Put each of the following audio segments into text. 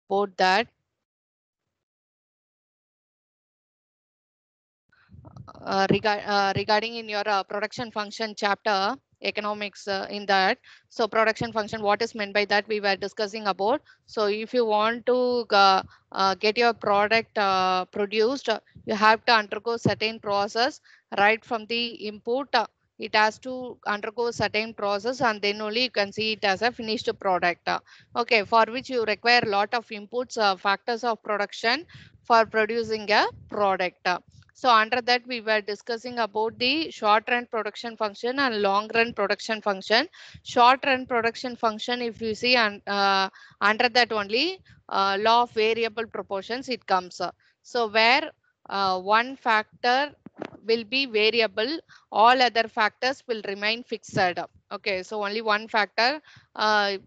about that. Regarding in your production function chapter economics in that. So production function, what is meant by that we were discussing about. So if you want to get your product produced, you have to undergo certain process right from the input. It has to undergo certain process and then only you can see it as a finished product. Okay, for which you require a lot of inputs, factors of production for producing a product. So under that we were discussing about the short run production function and long run production function. Short run production function, if you see, and under that only law of variable proportions it comes. So where one factor will be variable, all other factors will remain fixed. Okay, so only one factor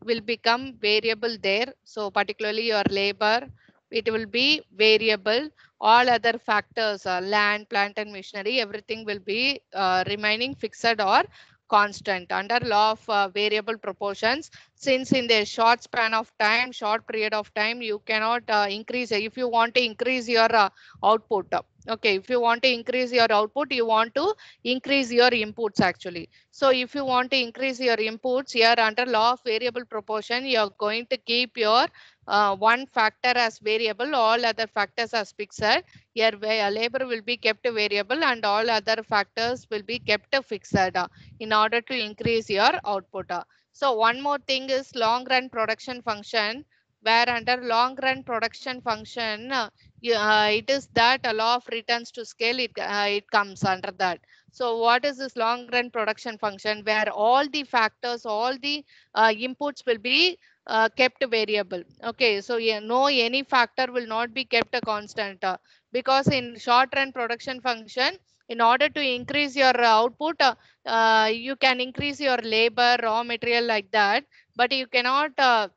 will become variable there. So particularly your labor, it will be variable. All other factors, land, plant and machinery, everything will be remaining fixed or constant under law of variable proportions. Since in the short span of time, short period of time, you cannot increase. If you want to increase your output, okay, if you want to increase your output, you want to increase your inputs actually. So if you want to increase your inputs here under law of variable proportion, you are going to keep your one factor as variable, all other factors as fixed. Your labor will be kept variable and all other factors will be kept fixed in order to increase your output. So one more thing is long run production function, where under long run production function, it is that a law of returns to scale, it comes under that. So what is this long run production function, where all the factors, all the inputs will be kept variable. Okay, so yeah, no any factor will not be kept a constant, because in short run production function, in order to increase your output, you can increase your labor, raw material like that, but you cannot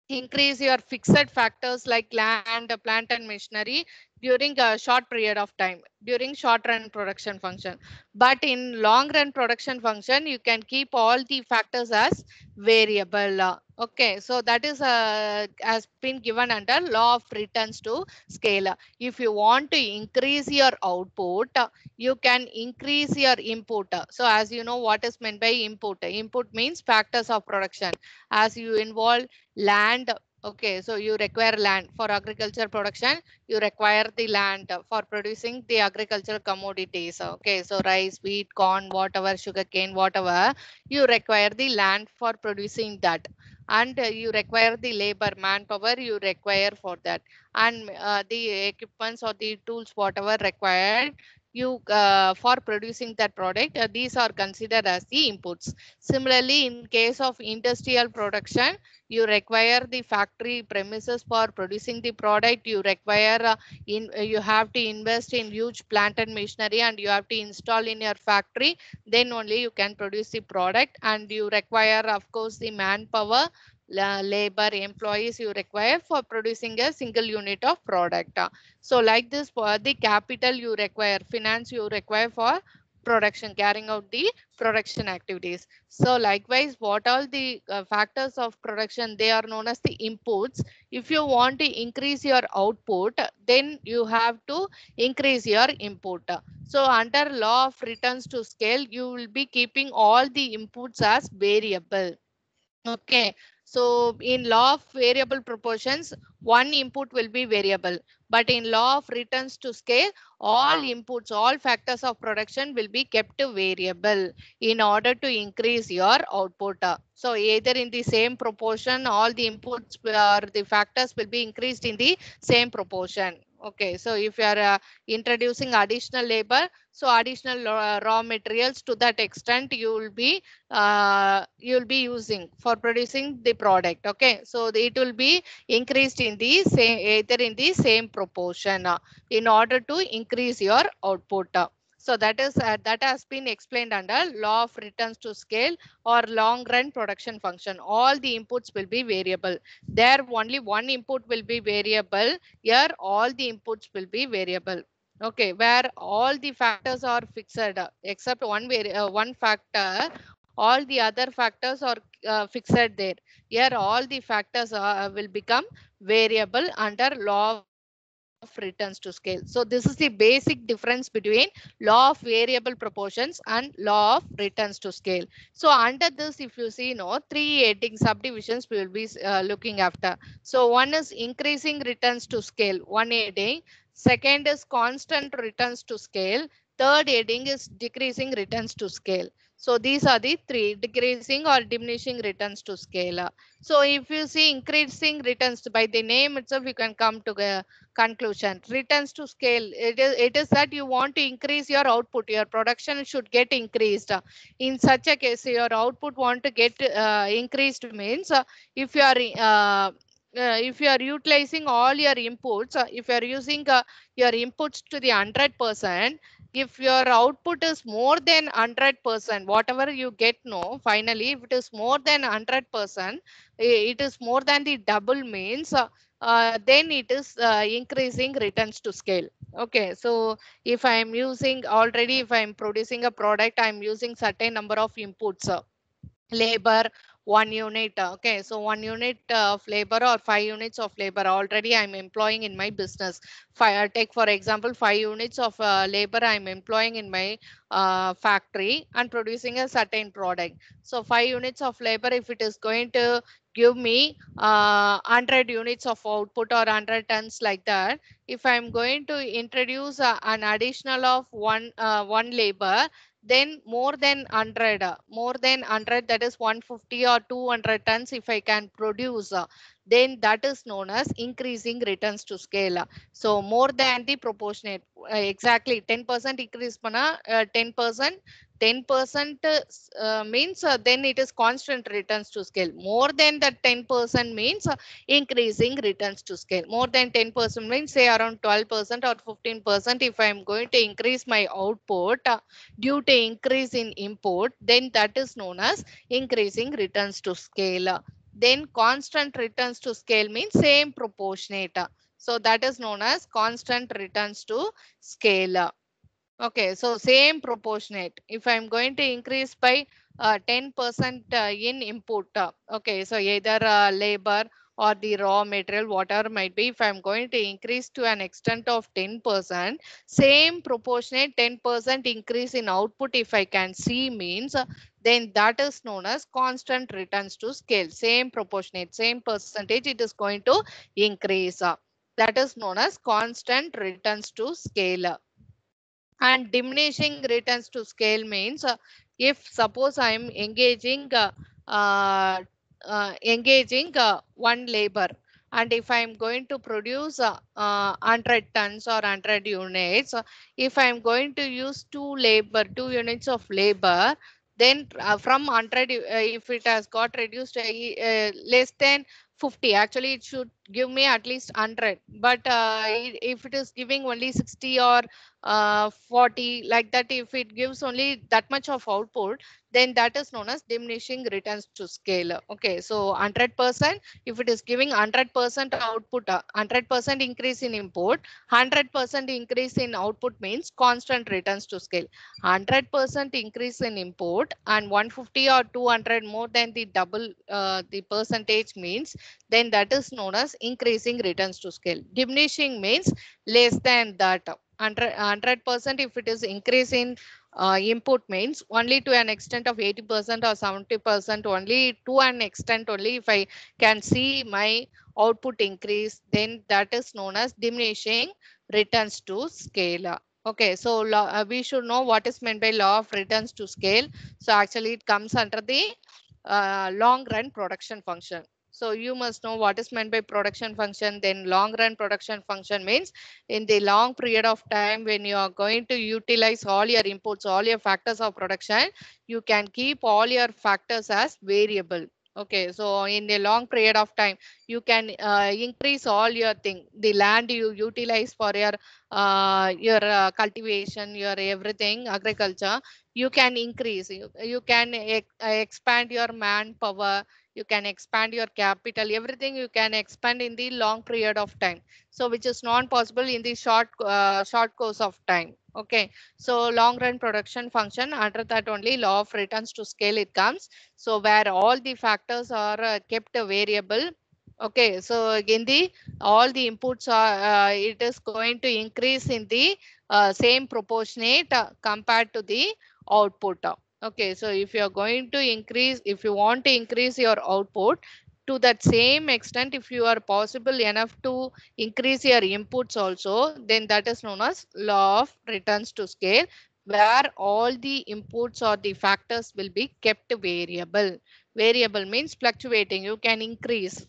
increase your fixed factors like land, plant and machinery during a short period of time, during short run production function. But in long run production function, you can keep all the factors as variable. Okay, so that is has been given under law of returns to scale. If you want to increase your output, you can increase your input. So as you know what is meant by input, input means factors of production. As you involve land, okay, so you require land for agriculture production, you require the land for producing the agricultural commodities. Okay, so rice, wheat, corn, whatever, sugarcane, whatever, you require the land for producing that. And you require the labor, manpower you require for that. And the equipments or the tools whatever required you for producing that product, these are considered as the inputs. Similarly, in case of industrial production, you require the factory premises for producing the product. You require you have to invest in huge plant and machinery and you have to install in your factory, then only you can produce the product. And you require of course the manpower, labor, employees you require for producing a single unit of product. So like this, for the capital you require, finance you require for production, carrying out the production activities. So likewise, what all the factors of production, they are known as the inputs. If you want to increase your output, then you have to increase your input. So under law of returns to scale, you will be keeping all the inputs as variable. Okay, so in law of variable proportions, one input will be variable, but in law of returns to scale, all inputs, all factors of production will be kept variable in order to increase your output. So either in the same proportion, all the inputs or the factors will be increased in the same proportion. Okay, so if you are introducing additional labor, so additional raw materials, to that extent you will be using for producing the product. Okay, so it will be increased in the same, either in the same proportion, in order to increase your output. So that is that has been explained under law of returns to scale or long run production function. All the inputs will be variable. There only one input will be variable. Here all the inputs will be variable. Okay, where all the factors are fixed except one factor, all the other factors are fixed there. Here all the factors will become variable under law of returns to scale. So this is the basic difference between law of variable proportions and law of returns to scale. So under this, if you see, three heading subdivisions we will be looking after. So one is increasing returns to scale, one heading. Second is constant returns to scale. Third heading is decreasing returns to scale. So these are the three: decreasing or diminishing returns to scale. So if you see increasing returns, by the name itself, you can come to a conclusion. Returns to scale, it is that you want to increase your output. Your production should get increased. In such a case, your output want to get increased means if you are utilizing all your inputs, if you are using your inputs to the 100%, if your output is more than 100%, whatever you get, finally, if it is more than 100%, it is more than the double means, then it is increasing returns to scale. Okay, so if I am using already, if I am producing a product, I am using certain number of inputs. Labor, 1 unit. Okay, so 1 unit of labor or 5 units of labor already I'm employing in my business. Take for example 5 units of labor I'm employing in my factory and producing a certain product. So 5 units of labor, if it is going to give me 100 units of output or 100 tons like that, if I'm going to introduce an additional of one labor, then more than 100, more than 100, that is 150 or 200 tons if I can produce, then that is known as increasing returns to scale. So more than the proportionate, exactly 10% increase panna, 10%, 10% means then it is constant returns to scale. More than that 10% means increasing returns to scale. More than 10% means say around 12% or 15%, if I am going to increase my output due to increase in import, then that is known as increasing returns to scale. Then constant returns to scale means same proportionate. So that is known as constant returns to scale. Okay, so same proportionate. If I'm going to increase by 10% in input, okay, so either labor or the raw material, whatever might be, if I'm going to increase to an extent of 10%, same proportionate 10% increase in output, if I can see, means then that is known as constant returns to scale. Same proportionate, same percentage, it is going to increase. That is known as constant returns to scale. And diminishing returns to scale means if suppose I am uh, engaging one labor, and if I am going to produce 100 tons or 100 units, if I am going to use 2 units of labor, then from 100, if it has got reduced less than 50, actually it should give me at least 100, but if it is giving only 60 or 40 like that, if it gives only that much of output, then that is known as diminishing returns to scale. Okay, so 100%, if it is giving 100% output, 100% increase in import, 100% increase in output means constant returns to scale. 100% increase in import and 150 or 200 more than the double the percentage means, then that is known as increasing returns to scale. Diminishing means less than that. 100% if it is increase in input means only to an extent of 80% or 70%, only to an extent only if I can see my output increase, then that is known as diminishing returns to scale. Okay, so we should know what is meant by law of returns to scale. So actually it comes under the long run production function. So you must know what is meant by production function. Then long run production function means in the long period of time when you are going to utilize all your inputs, all your factors of production, you can keep all your factors as variable. Okay, so in a long period of time, you can increase all your thing, the land you utilize for your cultivation, your everything, agriculture, you can increase, you can expand your manpower, you can expand your capital, everything you can expand in the long period of time. So which is not possible in the short course of time. Okay, so long run production function, under that only law of returns to scale it comes. So where all the factors are kept a variable. Okay, so in the all the inputs are it is going to increase in the same proportionate compared to the output. Okay, so if you are going to increase, if you want to increase your output to that same extent, if you are possible enough to increase your inputs also, then that is known as law of returns to scale, where all the inputs or the factors will be kept variable. Variable means fluctuating. You can increase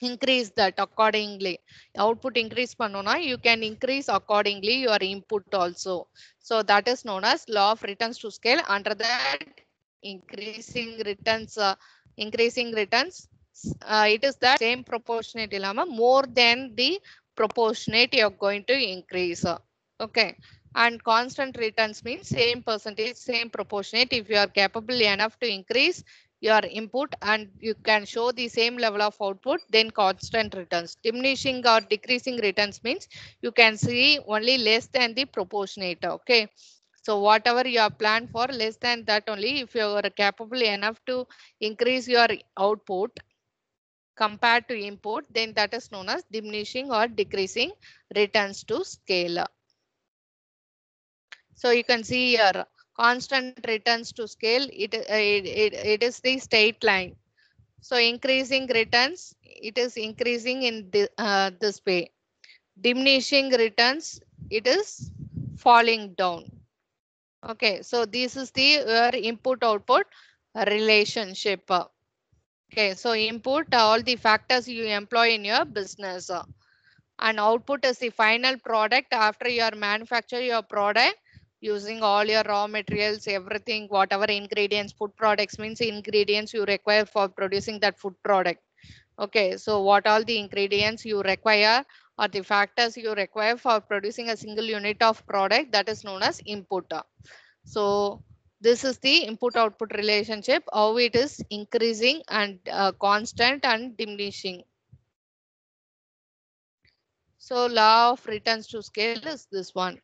that accordingly. Output increase பண்ணோம்னா you can increase accordingly your input also. So that is known as law of returns to scale. Under that, increasing returns, it is that same proportionate இல்லாம more than the proportionate you are going to increase. Okay, and constant returns means same percentage, same proportionate. If you are capable enough to increase your input and you can show the same level of output, then constant returns. Diminishing or decreasing returns means you can see only less than the proportionate. Okay, so whatever you have planned for, less than that only, if you are capable enough to increase your output compared to input, then that is known as diminishing or decreasing returns to scale. So you can see here constant returns to scale, it is the straight line. So increasing returns, it is increasing in this way. Diminishing returns, it is falling down. Okay, so this is the input output relationship. Okay, so input all the factors you employ in your business, and output is the final product after you are manufacture your product using all your raw materials, everything, whatever ingredients. Food products means ingredients you require for producing that food product. Okay, so what all the ingredients you require or the factors you require for producing a single unit of product, that is known as input. So this is the input output relationship, how it is increasing and constant and diminishing. So law of returns to scale is this one.